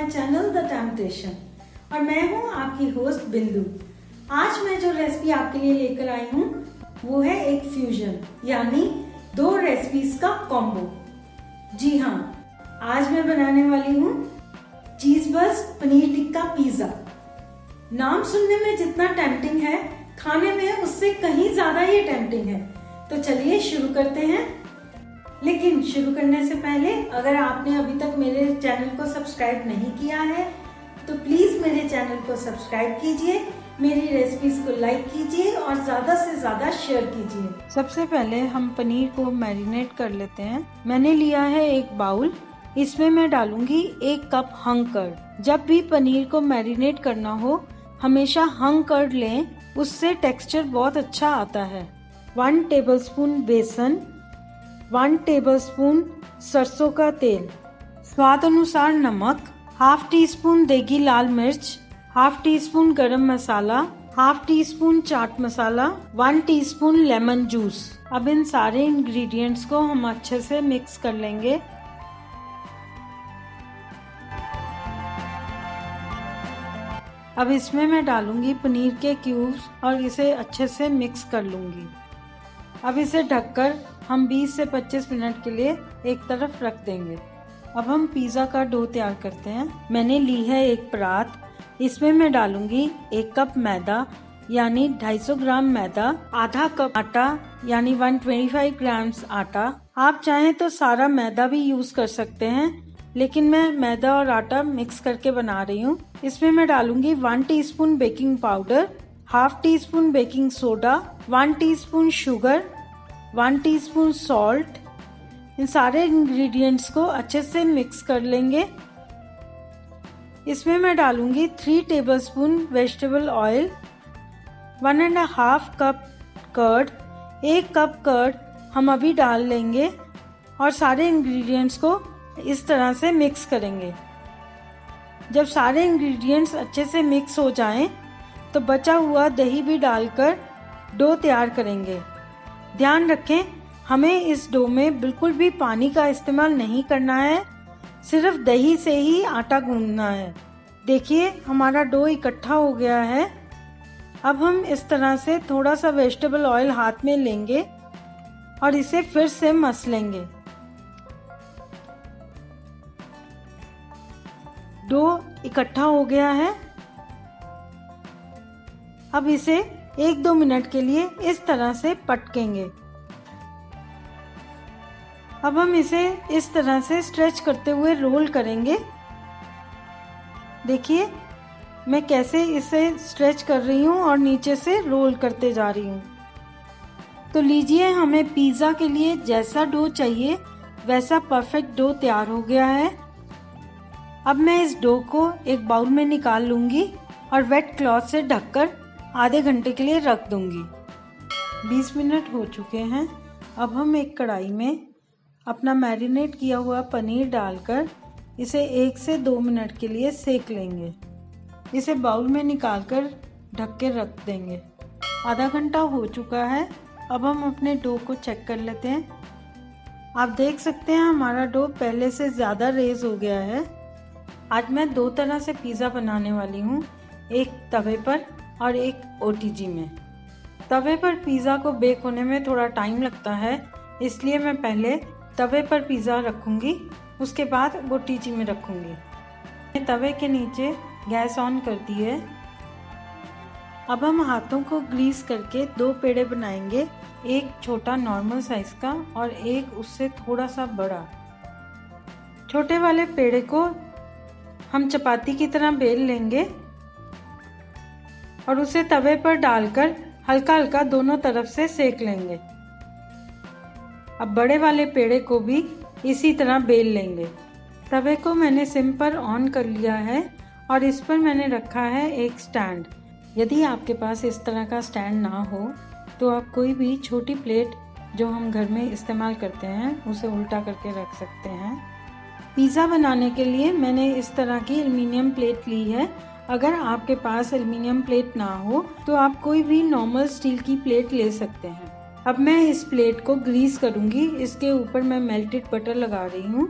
My channel the temptation और मैं हूं आपकी होस्ट बिंदु। आज मैं जो रेसिपी आपके लिए लेकर आई हूं वो है एक फ्यूजन यानी दो रेसिपीज का कॉम्बो। जी हाँ, आज मैं बनाने वाली हूं cheese burst paneer tikka pizza. नाम सुनने में जितना टेम्पटिंग है, खाने में उससे कहीं ज्यादा ये टेम्पटिंग है। तो चलिए शुरू करते हैं। लेकिन शुरू करने से पहले अगर आपने अभी तक मेरे चैनल को सब्सक्राइब नहीं किया है तो प्लीज मेरे चैनल को सब्सक्राइब कीजिए, मेरी रेसिपीज को लाइक कीजिए और ज्यादा से ज्यादा शेयर कीजिए। सबसे पहले हम पनीर को मैरिनेट कर लेते हैं। मैंने लिया है एक बाउल, इसमें मैं डालूंगी 1 कप हंग कर्ड। जब भी पनीर को मैरिनेट करना हो हमेशा हंग कर्ड लें, उससे टेक्सचर बहुत अच्छा आता है। 1 टेबलस्पून बेसन, 1 टेबलस्पून सरसों का तेल, स्वाद अनुसार नमक, हाफ टी स्पून देगी लाल मिर्च, हाफ टी स्पून गरम मसाला, half tea spoon chaat masala, 1 teaspoon lemon juice. अब इन सारे इंग्रेडिएंट्स को हम अच्छे से मिक्स कर लेंगे। अब इसमें मैं डालूंगी पनीर के क्यूब्स और इसे अच्छे से मिक्स कर लूंगी। अब इसे ढककर हम 20 से 25 मिनट के लिए एक तरफ रख देंगे। अब हम पिज़्ज़ा का डो तैयार करते हैं। मैंने ली है एक परात, इसमें मैं डालूंगी 1 कप मैदा यानी 250 ग्राम मैदा, आधा कप आटा यानी 125 ग्राम्स आटा। आप चाहें तो सारा मैदा भी यूज कर सकते हैं, लेकिन मैं मैदा और आटा मिक्स करके बना रही हूँ। इसमें मैं डालूंगी 1 teaspoon baking powder, half teaspoon baking soda, 1 teaspoon sugar, 1 teaspoon salt. इन सारे इंग्रेडिएंट्स को अच्छे से मिक्स कर लेंगे। इसमें मैं डालूंगी 3 tablespoon vegetable oil, 1.5 cup curd. 1 cup curd हम अभी डाल लेंगे और सारे इंग्रेडिएंट्स को इस तरह से मिक्स करेंगे। जब सारे इंग्रेडिएंट्स अच्छे से मिक्स हो जाएं, तो बचा हुआ दही भी डालकर डो तैयार करेंगे। ध्यान रखें, हमें इस डो में बिल्कुल भी पानी का इस्तेमाल नहीं करना है, सिर्फ दही से ही आटा गूंदना है। देखिए हमारा डो इकट्ठा हो गया है। अब हम इस तरह से थोड़ा सा वेजिटेबल ऑयल हाथ में लेंगे और इसे फिर से मस लेंगे। डो इकट्ठा हो गया है। अब इसे 1-2 मिनट के लिए इस तरह से पटकेंगे। अब हम इसे इस तरह से स्ट्रेच करते हुए रोल करेंगे। देखिए मैं कैसे इसे स्ट्रेच कर रही हूँ और नीचे से रोल करते जा रही हूँ। तो लीजिए, हमें पिज़्ज़ा के लिए जैसा डो चाहिए वैसा परफेक्ट डो तैयार हो गया है। अब मैं इस डो को एक बाउल में निकाल लूंगी और वेट क्लॉथ से ढककर आधे घंटे के लिए रख दूंगी। 20 मिनट हो चुके हैं। अब हम एक कढ़ाई में अपना मैरिनेट किया हुआ पनीर डालकर इसे 1 से 2 मिनट के लिए सेक लेंगे। इसे बाउल में निकालकर ढक के रख देंगे। आधा घंटा हो चुका है। अब हम अपने डो को चेक कर लेते हैं। आप देख सकते हैं हमारा डो पहले से ज़्यादा रेज हो गया है। आज मैं 2 तरह से पिज़्ज़ा बनाने वाली हूँ, एक तवे पर और एक OTG में। तवे पर पिज़्ज़ा को बेक होने में थोड़ा टाइम लगता है, इसलिए मैं पहले तवे पर पिज़्ज़ा रखूँगी, उसके बाद OTG में रखूँगी। तवे के नीचे गैस ऑन कर दी है। अब हम हाथों को ग्रीस करके 2 पेड़े बनाएंगे, एक छोटा नॉर्मल साइज का और एक उससे थोड़ा सा बड़ा। छोटे वाले पेड़े को हम चपाती की तरह बेल लेंगे और उसे तवे पर डालकर हल्का हल्का दोनों तरफ से सेक लेंगे। अब बड़े वाले पेड़े को भी इसी तरह बेल लेंगे। तवे को मैंने सिम पर ऑन कर लिया है और इस पर मैंने रखा है एक स्टैंड। यदि आपके पास इस तरह का स्टैंड ना हो तो आप कोई भी छोटी प्लेट जो हम घर में इस्तेमाल करते हैं उसे उल्टा करके रख सकते हैं। पिज़्ज़ा बनाने के लिए मैंने इस तरह की एल्युमिनियम प्लेट ली है। अगर आपके पास एल्युमिनियम प्लेट ना हो तो आप कोई भी नॉर्मल स्टील की प्लेट ले सकते हैं। अब मैं इस प्लेट को ग्रीस करूंगी। इसके ऊपर मैं मेल्टेड बटर लगा रही हूँ।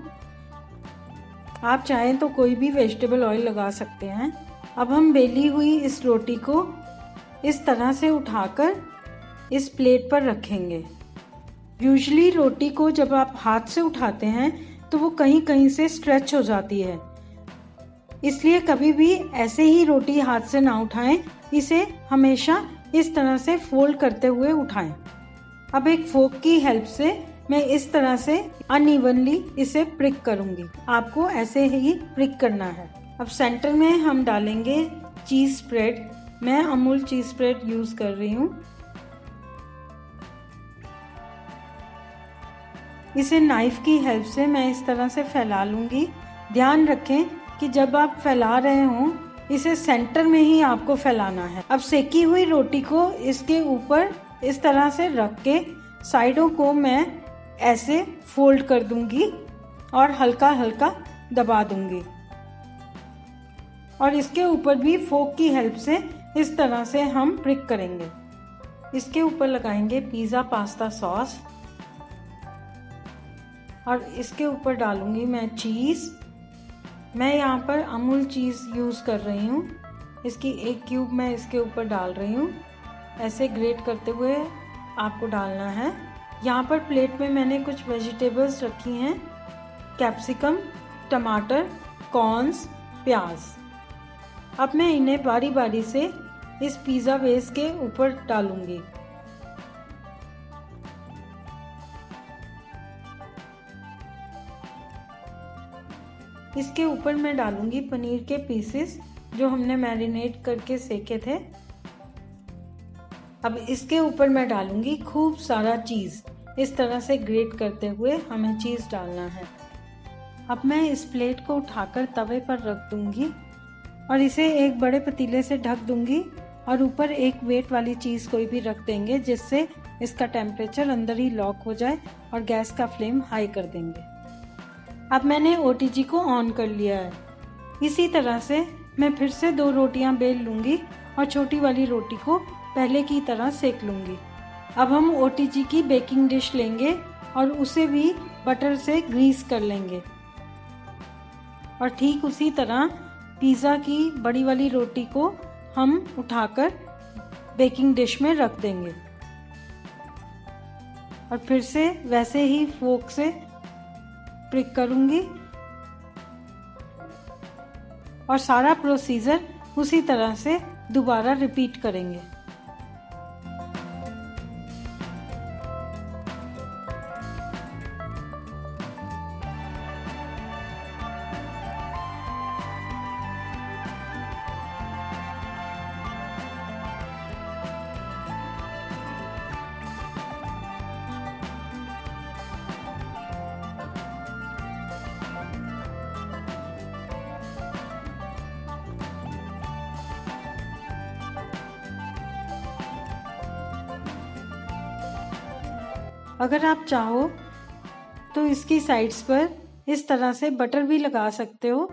आप चाहें तो कोई भी वेजिटेबल ऑयल लगा सकते हैं। अब हम बेली हुई इस रोटी को इस तरह से उठाकर इस प्लेट पर रखेंगे। यूजुअली रोटी को जब आप हाथ से उठाते हैं तो वो कहीं कहीं से स्ट्रेच हो जाती है, इसलिए कभी भी ऐसे ही रोटी हाथ से ना उठाएं, इसे हमेशा इस तरह से फोल्ड करते हुए उठाएं। अब एक फोक की हेल्प से मैं इस तरह से अनइवनली इसे प्रिक करूंगी। आपको ऐसे ही प्रिक करना है। अब सेंटर में हम डालेंगे चीज स्प्रेड। मैं अमूल चीज स्प्रेड यूज कर रही हूँ। इसे नाइफ की हेल्प से मैं इस तरह से फैला लूंगी। ध्यान रखें कि जब आप फैला रहे हों इसे सेंटर में ही आपको फैलाना है। अब सेकी हुई रोटी को इसके ऊपर इस तरह से रख के साइडों को मैं ऐसे फोल्ड कर दूंगी और हल्का हल्का दबा दूंगी, और इसके ऊपर भी फोक की हेल्प से इस तरह से हम प्रिक करेंगे। इसके ऊपर लगाएंगे पिज़्ज़ा पास्ता सॉस और इसके ऊपर डालूंगी मैं चीज़। मैं यहाँ पर अमूल चीज़ यूज़ कर रही हूँ। इसकी एक क्यूब मैं इसके ऊपर डाल रही हूँ। ऐसे ग्रेट करते हुए आपको डालना है। यहाँ पर प्लेट में मैंने कुछ वेजिटेबल्स रखी हैं, कैप्सिकम, टमाटर, कॉर्न्स, प्याज। अब मैं इन्हें बारी बारी से इस पिज़्ज़ा बेस के ऊपर डालूंगी। इसके ऊपर मैं डालूंगी पनीर के पीसेस जो हमने मैरिनेट करके सेके थे। अब इसके ऊपर मैं डालूंगी खूब सारा चीज़। इस तरह से ग्रेट करते हुए हमें चीज़ डालना है। अब मैं इस प्लेट को उठाकर तवे पर रख दूंगी और इसे एक बड़े पतीले से ढक दूंगी और ऊपर एक वेट वाली चीज़ कोई भी रख देंगे, जिससे इसका टेम्परेचर अंदर ही लॉक हो जाए, और गैस का फ्लेम हाई कर देंगे। अब मैंने OTG को ऑन कर लिया है। इसी तरह से मैं फिर से 2 रोटियां बेल लूँगी और छोटी वाली रोटी को पहले की तरह सेक लूँगी। अब हम OTG की बेकिंग डिश लेंगे और उसे भी बटर से ग्रीस कर लेंगे, और ठीक उसी तरह पिज़्ज़ा की बड़ी वाली रोटी को हम उठाकर बेकिंग डिश में रख देंगे और फिर से वैसे ही फोक से प्रिक करूंगी और सारा प्रोसीजर उसी तरह से दोबारा रिपीट करेंगे। अगर आप चाहो तो इसकी साइड्स पर इस तरह से बटर भी लगा सकते हो,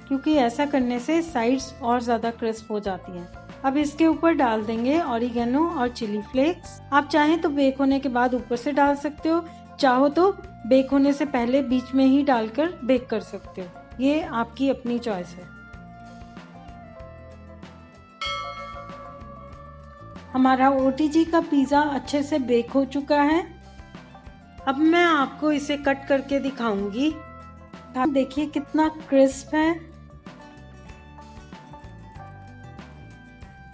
क्योंकि ऐसा करने से साइड्स और ज़्यादा क्रिस्प हो जाती हैं। अब इसके ऊपर डाल देंगे ऑरिगेनो और चिली फ्लेक्स। आप चाहें तो बेक होने के बाद ऊपर से डाल सकते हो, चाहो तो बेक होने से पहले बीच में ही डालकर बेक कर सकते हो। ये आपकी अपनी चॉइस है। हमारा OTG का पिज़्ज़ा अच्छे से बेक हो चुका है। अब मैं आपको इसे कट करके दिखाऊंगी। आप देखिए कितना क्रिस्प है,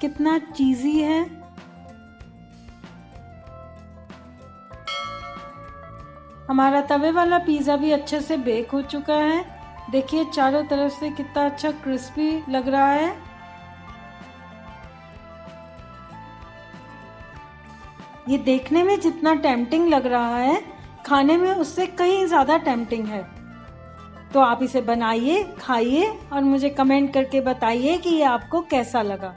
कितना चीज़ी है। हमारा तवे वाला पिज़्ज़ा भी अच्छे से बेक हो चुका है। देखिए चारों तरफ से कितना अच्छा क्रिस्पी लग रहा है। ये देखने में जितना टेम्पटिंग लग रहा है, खाने में उससे कहीं ज़्यादा टेम्पटिंग है। तो आप इसे बनाइए, खाइए और मुझे कमेंट करके बताइए कि ये आपको कैसा लगा।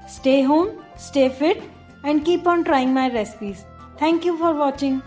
Stay home, stay fit and keep on trying my recipes. Thank you for watching.